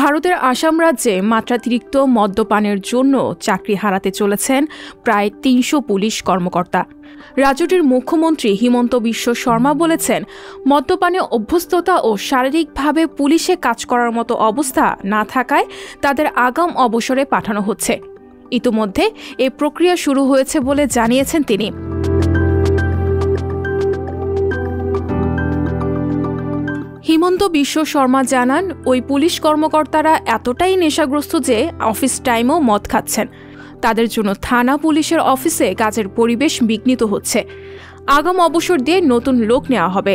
ভারতের আসাম রাজ্যে মাত্রাতিরিক্ত মদ্যপানের জন্য চাকরি হারাতে চলেছেন প্রায় ৩০০ পুলিশ কর্মকর্তা। রাজ্যটির মুখ্যমন্ত্রী হিমন্ত বিশ্ব শর্মা বলেছেন, মদ্যপানে অভ্যস্ততা ও শারীরিকভাবে পুলিশে কাজ করার মতো অবস্থা না থাকায় তাদের আগাম অবসরে পাঠানো হচ্ছে। ইতিমধ্যে এই প্রক্রিয়া শুরু হয়েছে বলে জানিয়েছেন তিনি। হিমন্ত বিশ্ব শর্মা জানান, ওই পুলিশ কর্মকর্তারা এতটাই নেশাগ্রস্ত যে অফিস টাইমেও মদ খাচ্ছেন। তাদের জন্য থানা পুলিশের অফিসে কাজের পরিবেশ বিঘ্নিত হচ্ছে। আগাম অবসর দিয়ে নতুন লোক নেওয়া হবে।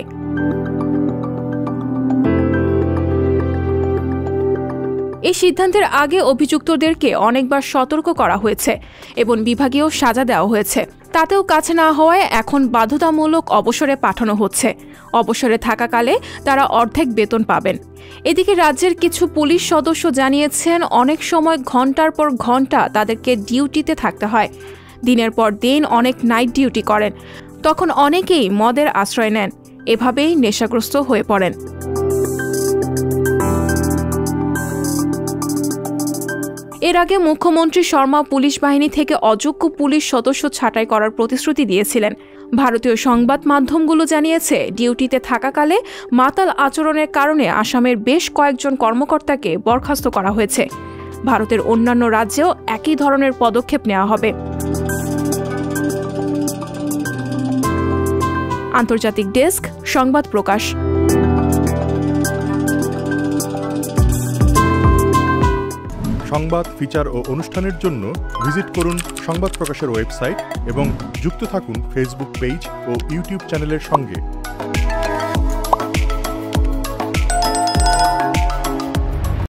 এই সিদ্ধান্তের আগে অভিযুক্তদেরকে অনেকবার সতর্ক করা হয়েছে এবং বিভাগীয় সাজা দেওয়া হয়েছে। তাতেও কাজ না হওয়ায় এখন বাধ্যতামূলক অবসরে পাঠানো হচ্ছে। অবসরে থাকাকালে তারা অর্ধেক বেতন পাবেন। এদিকে রাজ্যের কিছু পুলিশ সদস্য জানিয়েছেন, অনেক সময় ঘন্টার পর ঘন্টা তাদেরকে ডিউটিতে থাকতে হয়। দিনের পর দিন অনেক নাইট ডিউটি করেন। তখন অনেকেই মদের আশ্রয় নেন। এভাবেই নেশাগ্রস্ত হয়ে পড়েন। এর আগে মুখ্যমন্ত্রী শর্মা পুলিশ বাহিনী থেকে অযোগ্য পুলিশ সদস্য ছাঁটাই করার প্রতিশ্রুতি দিয়েছিলেন। ভারতীয় সংবাদ মাধ্যমগুলো জানিয়েছে, ডিউটিতে থাকাকালে মাতাল আচরণের কারণে আসামের বেশ কয়েকজন কর্মকর্তাকে বরখাস্ত করা হয়েছে। ভারতের অন্যান্য রাজ্যেও একই ধরনের পদক্ষেপ নেওয়া হবে। আন্তর্জাতিক ডেস্ক, সংবাদ প্রকাশ। সংবাদ, ফিচার ও অনুষ্ঠানের জন্য ভিজিট করুন সংবাদ প্রকাশের ওয়েবসাইট এবং যুক্ত থাকুন ফেসবুক পেজ ও ইউটিউব চ্যানেলের সঙ্গে।